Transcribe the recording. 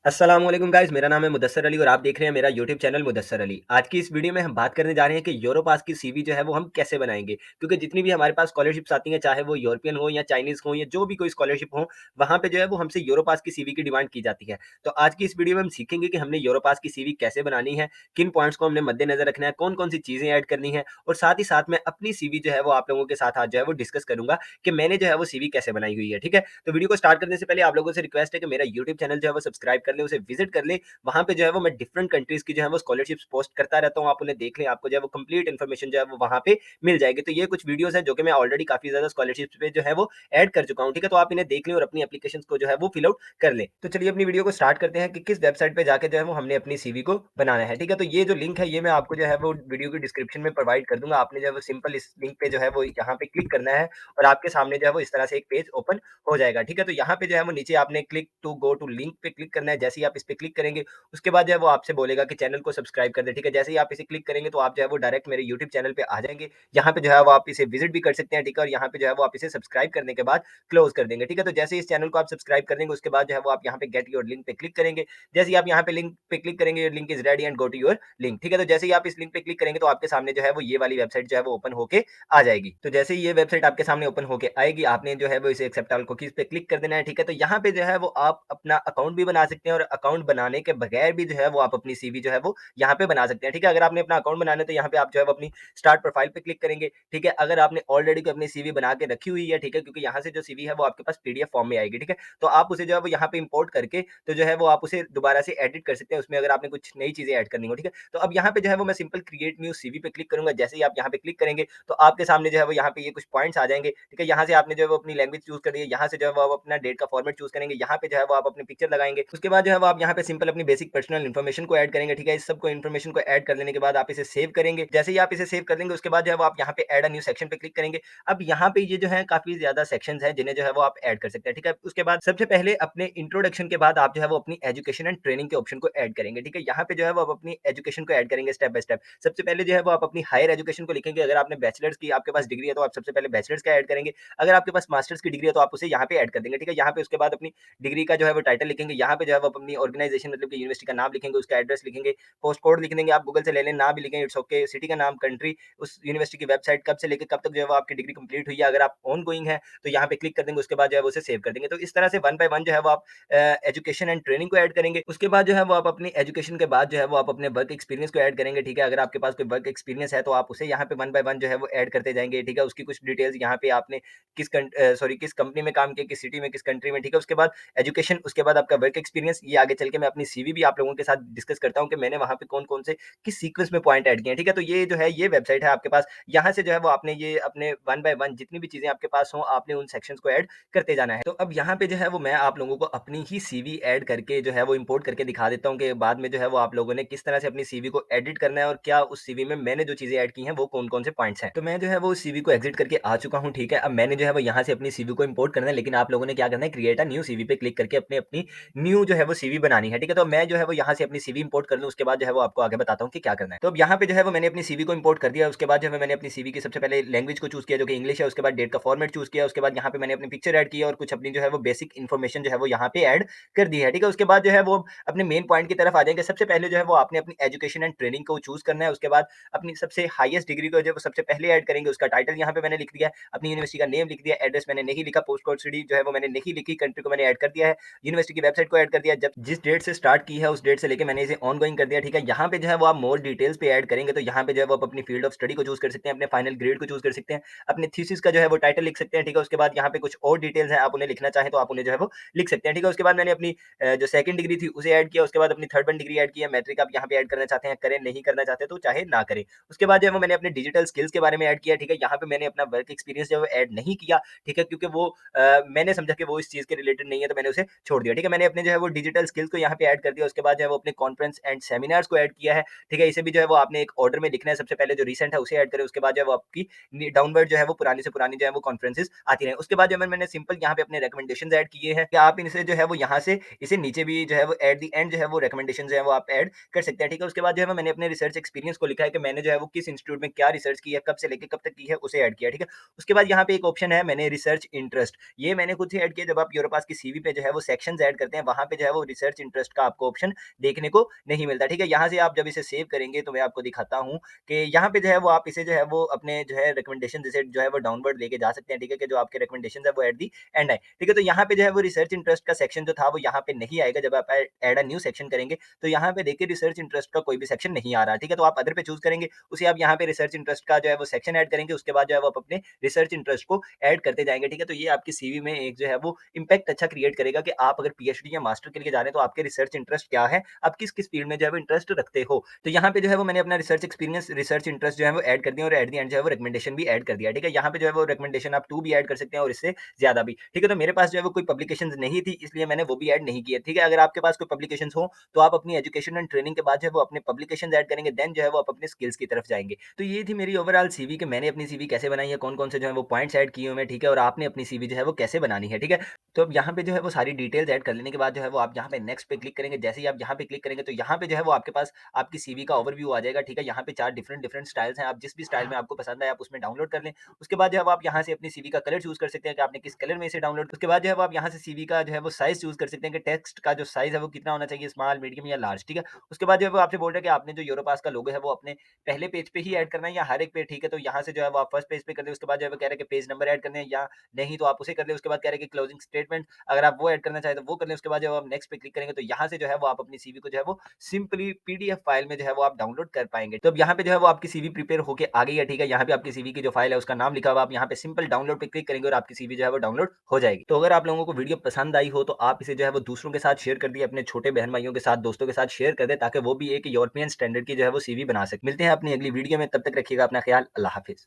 अस्सलाम वालेकुम गाइस, मेरा नाम है मुदस्सर अली और आप देख रहे हैं मेरा यूट्यूब चैनल मुदस्सर अली। आज की इस वीडियो में हम बात करने जा रहे हैं कि यूरोपास की सीवी जो है वो हम कैसे बनाएँगे। क्योंकि जितनी भी हमारे पास स्कॉलरशिप्स आती हैं, चाहे वो यूरोपियन हो या चाइनीज़ हो या जो भी कोई स्कॉलरशिप हो, वहाँ पे जो है वो हमसे यूरोपास की सीवी की डिमांड की जाती है। तो आज की इस वीडियो में हम सीखेंगे कि हमने यूरोपास की सीवी कैसे बनानी है, किन पॉइंट्स को हमने मद्देनज़र रखना है, कौन-कौन सी चीज़ें ऐड करनी है और साथ ही साथ मैं अपनी सीवी जो है वो आप लोगों के साथ आज जो है वो डिस्कस करूँगा कि मैंने जो है वो सीवी कैसे बनाई हुई है, ठीक है? तो वीडियो को स्टार्ट करने से पहले आप लोगों से रिक्वेस्ट है कि मेरा यूट्यूब चैनल जो है वो सब्सक्राइब कर लें, उसे विज़िट कर लें। वहाँ पे जो है वो मैं डिफरेंट कंट्रीज़ की जो है वो स्कॉलरशिप्स पोस्ट करता रहता हूँ, आप उन्हें देख लें, आपको जो है वो कंप्लीट इन्फॉर्मेशन जो है वो वहाँ पे मिल जाएगी। तो ये कुछ वीडियोज़ हैं जो कि मैं ऑलरेडी काफ़ी ज़्यादा स्कॉलरशिप्स पे जो है वो ऐड कर चुका हूँ, ठीक है? तो आप इन्हें देख लें और अपनी एप्लीकेशंस को जो है वो फिल आउट कर लें। तो चलिए अपनी वीडियो को स्टार्ट करते हैं कि किस वेबसाइट पे जाके जो है वो हमने अपनी सीवी को बनाना है, ठीक है? तो ये जो लिंक है ये मैं आपको जो है वो वीडियो की डिस्क्रिप्शन में प्रोवाइड कर दूँगा। आपने जो है वो सिंपल इस लिंक पे जो है वो यहाँ पे क्लिक करना है और आपके सामने जो है वो इस तरह से एक पेज ओपन हो जाएगा, ठीक है? तो यहाँ पे जो है वो नीचे आपने click to go to link पे क्लिक करना है। जैसे ही आप इस पे क्लिक करेंगे उसके बाद जो है वो आपसे बोलेगा कि चैनल को सब्सक्राइब कर दें, ठीक है? जैसे ही आप इसे क्लिक करेंगे तो आप जो है वो डायरेक्ट मेरे यूट्यूब चैनल पे आ जाएँगे। यहाँ पे जो है वो आप इसे विज़िट भी कर सकते हैं, ठीक है? और यहाँ पे जो है वो आप इसे सब्सक्राइब करने के बाद क्लोज़ कर देंगे, ठीक है? तो जैसे ही इस चैनल को आप सब्सक्राइब कर देंगे उसके बाद जो है वो आप यहाँ पे गेट योर लिंक पे क्लिक करेंगे। जैसे ही आप यहाँ पे लिंक पे क्लिक करेंगे, your link is ready and go to your link, ठीक है? तो जैसे ही आप इस लिंक पे क्लिक करेंगे तो आपके सामने जो है वो ये वाली वेबसाइट जो है वो ओपन होके आ जाएगी। तो जैसे ही ये वेबसाइट आपके सामने ओपन होके आएगी, आपने जो है वो इसे एक्सेप्ट ऑल कुकीज़ पे क्लिक कर देना है, ठीक है? तो यहाँ पे जो है वो आप अपना अकाउंट भी बना सकते हैं और अकाउंट बनाने के बगैर भी जो है वो आप अपनी सीवी जो है वो यहाँ पे बना सकते हैं, ठीक है? अगर आपने अपना अकाउंट बनाना है तो यहाँ पे आप जो है वो अपनी स्टार्ट प्रोफाइल पे क्लिक करेंगे, ठीक है? अगर आपने ऑलरेडी कोई अपनी सीवी बना के रखी हुई है, ठीक है? क्योंकि यहाँ से जो सीवी है वो आपके पास पीडीएफ फॉर्म में आएगी, ठीक है? तो आप उसे जो है वो यहाँ पे इंपोर्ट करके तो जो है वो आप उसे दोबारा से एडिट कर सकते हैं, उसमें अगर आपने कुछ नई चीज़ें ऐड करनी हो, ठीक है? तो अब यहाँ पे जो है वो मैं सिंपल क्रिएट न्यू सीवी पे क्लिक करूँगा। जैसे ही आप यहाँ पे क्लिक करेंगे तो आपके सामने जो है वो यहाँ पे ये कुछ पॉइंट्स आ जाएँगे, ठीक है? यहाँ से आपने जो है वो अपनी लैंग्वेज चूज़ करनी है, यहाँ से जो है वो आप अपना डेट का फॉर्मेट चूज़ करेंगे, यहाँ पे जो है वो आप अपनी पिक्चर लगाएँगे। उसके बाद जो है वो आप यहाँ पे सिंपल अपनी बेसिक पर्सनल इन्फॉर्मेशन को ऐड करेंगे, ठीक है? इस सबको इन्फॉर्मेशन को ऐड कर लेने के बाद आप इसे सेव करेंगे। जैसे ही आप इसे सेव कर लेंगे उसके बाद जो है वो आप यहाँ पे ऐड अ न्यू सेक्शन पे क्लिक करेंगे। अब यहाँ पे ये जो है काफ़ी ज़्यादा सेक्शंस हैं जिन्हें जो है वो आप ऐड कर सकते हैं, ठीक है? उसके बाद सबसे पहले अपने इंट्रोडक्शन के बाद आप जो है वो अपनी एजुकेशन एंड ट्रेनिंग के ऑप्शन को ऐड करेंगे, ठीक है? यहाँ पे जो है वो आप अपनी एजुकेशन को ऐड करेंगे स्टेप बाय स्टेप। सबसे पहले जो है वो आप अपनी हायर एजुकेशन को लिखेंगे। अगर आपने बैचलर्स की आपके पास डिग्री है तो आप सबसे पहले बैचलर्स का ऐड करेंगे। अगर आपके पास मास्टर्स की डिग्री है तो आप उसे यहाँ पे ऐड कर देंगे, ठीक है? यहाँ पे उसके बाद अपनी डिग्री का जो है वो टाइटल लिखेंगे। यहाँ पे जो है वो आप अपनी ऑर्गेनाइजेशन मतलब कि यूनिवर्सिटी का नाम लिखेंगे, उसका एड्रेस लिखेंगे, पोस्ट कोड लिख देंगे, आप गूगल से ले लें, ना भी लिखें इट्स ओके, सिटी का नाम, कंट्री, उस यूनिवर्सिटी की वेबसाइट कब से लेके कब तक जो है वो आपकी डिग्री कंप्लीट हुई है। अगर आप ऑन गोइंग है तो यहाँ पे क्लिक कर देंगे, उसके बाद जो है वो उसे सेव कर देंगे। तो इस तरह से वन बाय वन जो है वो आप एजुकेशन एंड ट्रेनिंग को ऐड करेंगे। उसके बाद जो है वो आप अपनी एजुकेशन के बाद जो है वो आप अपने वर्क एक्सपीरियंस को ऐड करेंगे, ठीक है? अगर आपके पास कोई वर्क एक्सपीरियंस है तो आप उसे यहाँ पे वन बाय वन जो है वो ऐड करते जाएँगे, ठीक है? उसकी कुछ डिटेल्स यहाँ पे आपने किस कंपनी में काम किया, किस सिटी में, किस कंट्री में, ठीक है? उसके बाद एजुकेशन, उसके बाद आपका वर्क एक्सपीरियंस, ये आगे चल के मैं अपनी सीवी भी आप लोगों के साथ डिस्कस करता हूँ कि मैंने वहाँ पे कौन-कौन से किस सीक्वेंस में पॉइंट ऐड किए हैं, ठीक है? तो ये जो है ये वेबसाइट है आपके पास, यहाँ से जो है वो आपने ये अपने वन बाय वन जितनी भी चीज़ें आपके पास हों, आपने उन सेक्शंस को ऐड करते जाना है। तो अब यहाँ पे जो है वो मैं आप लोगों को अपनी ही सीवी ऐड करके जो है वो इम्पोर्ट करके दिखा देता हूँ कि बाद में जो है वो आप लोगों ने किस तरह से अपनी सीवी को एडिट करना है और क्या उस सीवी में मैंने जो चीज़ें ऐड की हैं वो कौन-कौन से पॉइंट्स हैं। तो मैं जो है वो सीवी को एग्ज़िट करके आ चुका हूँ, ठीक है? अब मैंने जो है वो यहाँ से अपनी सीवी को इम्पोर्ट करना है, लेकिन आप लोगों ने क्या करना है, क्रिएट अ न्यू सीवी पे क्लिक करके अपनी अपनी न्यू जो है वो सीवी बनानी है, ठीक है? तो मैं जो है वो यहाँ से अपनी सीवी इम्पोर्ट कर लूँ, उसके बाद जो है वो आपको आगे बताता हूँ कि क्या करना है। तो अब यहाँ पे जो है वो मैंने अपनी सीवी को इम्पोर्ट कर दिया, उसके बाद जो है मैंने अपनी सीवी की सबसे पहले लैंग्वेज को चूज़ किया जो कि इंग्लिश है, उसके बाद डेट का फॉर्मेट चूज़ किया, उसके बाद यहाँ पे मैंने अपनी पिक्चर ऐड की और कुछ अपनी जो है वो बेसिक इन्फॉर्मेशन जो है वो यहाँ पे ऐड कर दी है, ठीक है? उसके बाद जो है वो अपने मेन पॉइंट की तरफ आ जाएँगे। सबसे पहले जो है वो आपने अपनी एजुकेशन एंड ट्रेनिंग को चूज़ करना है, उसके बाद अपनी सबसे हाईएस्ट डिग्री को जो है वो सबसे पहले ऐड करेंगे, उसका टाइटल यहाँ पे मैंने लिख दिया है, अपनी यूनिवर्सिटी का नेम लिख दिया, एड्रेस मैंने नहीं लिखा, पोस्ट कोड सिटी जो है वो मैंने नहीं लिखी, कंट्री को मैंने ऐड कर दिया है, यूनिवर्सिटी की वेबसाइट को ऐड कर दिया, जब जिस डेट से स्टार्ट की है उस डेट से लेके मैंने इसे ऑन गोइंग कर दिया, ठीक है? यहाँ पे जो है वो आप मोर डिटेल्स पे ऐड करेंगे, तो यहाँ पे जो है वो आप अपनी फील्ड ऑफ स्टडी को चूज़ कर सकते हैं, अपने फाइनल ग्रेड को चूज़ कर सकते हैं, अपने थीसिस का जो है वो टाइटल लिख सकते हैं, ठीक है? उसके बाद यहाँ पे कुछ और डिटेल्स हैं, आप उन्हें लिखना चाहें तो आप उन्हें जो है वो लिख सकते हैं, ठीक है? उसके बाद मैंने अपनी जो सेकंड डिग्री थी उसे ऐड किया, उसके बाद अपनी थर्ड 1 डिग्री ऐड की है, मैट्रिक आप यहाँ पे ऐड करना चाहते हैं करें, नहीं करना चाहते तो चाहे ना करें। उसके बाद जो है वो मैंने अपने डिजिटल स्किल्स के बारे में ऐड किया, ठीक है? यहाँ पे मैंने अपना वर्क एक्सपीरियंस जो है वो ऐड नहीं किया, ठीक है? क्योंकि वो मैंने समझा कि वो इस चीज़ के रिलेटेड नहीं है तो मैंने उसे छोड़ दिया, ठीक है? मैंने अपने जो है वो डिजिटल स्किल्स को यहाँ पे ऐड कर दिया, उसके बाद जो है वो अपने कॉन्फ्रेंस एंड सेमिनार्स को ऐड किया है, ठीक है? इसे भी जो है वो आपने एक ऑर्डर में लिखना है, सबसे पहले जो रिसेंट है उसे ऐड करें, उसके बाद जो है वो आपकी डाउनवर्ड जो है वो पुरानी से पुरानी जो है वो कॉन्फ्रेंसेस आती रहें। उसके बाद जो है मैंने सिंपल यहाँ पे अपने रिकमेंडेशंस ऐड किए हैं कि आप इनसे जो है वो यहाँ से इसे नीचे भी जो है वो एट द एंड जो है वो रिकमेंडेशन जो है वो आप ऐड कर सकते हैं, ठीक है? उसके बाद जो है मैंने अपने रिसर्च एक्सपीरियंस को लिखा है कि मैंने जो है वो किस इंस्टीट्यूट में क्या रिसर्च की है, कब से लेके कब तक की है, उसे ऐड किया है, ठीक है? उसके बाद यहाँ पे एक ऑप्शन है मैंने रिसर्च इंटरेस्ट, ये मैंने खुद से ऐड किया। जब आप यूरोपास की सीवी पे जो है वो सेक्शंस ऐड करते हैं, वहाँ पे जो है है वो रिसर्च इंटरेस्ट का आपको ऑप्शन देखने को नहीं मिलता, ठीक है। यहाँ से आप जब इसे सेव करेंगे तो मैं आपको दिखाता हूँ कि यहाँ पे जो है वो आप इसे जो है वो अपने जो है रिकमेंडेशन जैसे जो है वो डाउनवर्ड लेके जा सकते हैं, ठीक है, कि जो आपके रिकमेंडेशन है वो एट दी एंड आए, ठीक है। तो यहाँ पे जो है वो रिसर्च इंटरेस्ट का सेक्शन जो था वो यहाँ पे नहीं आएगा। जब आप एड अ न्यू सेक्शन करेंगे तो यहाँ पे देखिए रिसर्च इंटरेस्ट का कोई भी सेक्शन नहीं आ रहा, ठीक है। तो आप अदर पे चूज करेंगे, उसे आप यहाँ पे रिसर्च इंटरेस्ट का जो है वो सेक्शन ऐड करेंगे, उसके बाद जो है वो आप अपने रिसर्च इंटरेस्ट को ऐड करते जाएंगे, ठीक है। तो ये आपकी सीवी में एक जो है वो इम्पैक्ट अच्छा क्रिएट करेगा कि आप अगर पीएचडी या मास्टर के लिए जा रहे हैं तो आपके रिसर्च इंटरेस्ट क्या है, आप किस किस फील्ड में जो है वो इंटरेस्ट रखते हो। तो यहाँ पे जो है वो मैंने अपना रिसर्च एक्सपीरियंस, रिसर्च इंटरेस्ट जो है वो ऐड कर दिया और एट द एंड जो है वो रिकमेंडेशन भी ऐड कर दिया, ठीक है। यहाँ पे जो है वो रिकमेंडेशन आप 2 भी ऐड कर सकते हैं और इससे ज़्यादा भी, ठीक है। तो मेरे पास जो है वो कोई पब्लिकेशंस नहीं थी इसलिए मैंने वो भी ऐड नहीं किए, ठीक है। अगर आपके पास कोई पब्लिकेशंस हो तो आप अपनी एजुकेशन एंड ट्रेनिंग के बाद जो है वो अपने पब्लिकेशंस ऐड करेंगे, देन जो है वो आप अपने स्किल्स की तरफ जाएँगे। तो ये थी मेरी ओवरऑल सीवी कि मैंने अपनी सीवी कैसे बनाई है, कौन-कौन से जो है वो पॉइंट्स ऐड किए हुए हैं, ठीक है। और आपने अपनी सीवी जो है वो कैसे बनानी है, ठीक है। तो अब यहाँ पे जो है वो सारी डिटेल्स ऐड कर लेने के बाद जो है वो आप यहाँ पे नेक्स्ट पे क्लिक करेंगे। जैसे ही आप यहाँ पे क्लिक करेंगे तो यहाँ पे जो है वो आपके पास आपकी सीवी का ओवरव्यू आ जाएगा, ठीक है। यहाँ पे 4 डिफरेंट डिफरेंट स्टाइल्स हैं, आप जिस भी स्टाइल में आपको पसंद आए आप उसमें डाउनलोड कर लें। उसके बाद जो है वो आप यहाँ से अपनी सीवी का कलर चूज़ कर सकते हैं कि आपने किस कलर में इसे डाउनलोड, उसके बाद जो है वो आप यहाँ से सीवी का जो है वो साइज़ चूज़ कर सकते हैं कि टेक्स्ट का जो साइज़ है वो कितना होना चाहिए, स्मॉल, मीडियम या लार्ज, ठीक है। उसके बाद जो है वो आपसे बोल रहा है कि आपने जो यूरोपास का लोगो है वो अपने पहले पेज पे ही ऐड करना है या हर एक पे, ठीक है। तो यहाँ से जो है वो आप फर्स्ट पेज पे कर दें, उसके बाद जो है वो कह रहा है कि पेज नंबर ऐड करने हैं या नहीं तो आप उसे कर लें। उसके बाद कह रहे हैं कि क्लोजिंग स्टेटमेंट अगर आप वो ऐड करना चाहें तो वो कर लें। उसके बाद जब आप नेक्स्ट पे क्लिक करेंगे तो यहाँ से जो है वो आप अपनी सीवी को जो है वो सिंपली पीडीएफ फाइल में जो है वो आप डाउनलोड कर पाएँगे। तो अब यहाँ पे जो है वो आपकी सीवी प्रिपेयर होके आ गई है, ठीक है। यहाँ पे आपकी सीवी की जो फाइल है उसका नाम लिखा हुआ है, आप यहाँ पे सिंपल डाउनलोड पे क्लिक करेंगे और आपकी सीवी जो है वो डाउनलोड हो जाएगी। तो अगर आप लोगों को वीडियो पसंद आई हो तो आप इसे जो है वो दूसरों के साथ शेयर कर दिए, अपने छोटे बहन-भाइयों के साथ, दोस्तों के साथ शेयर कर दें ताकि वो भी एक यूरोपियन स्टैंडर्ड की जो है वो सीवी बना सकें। मिलते हैं अपनी अगली वीडियो में, तब तक रखिएगा अपना ख्याल। अल्लाह हाफ़िज़।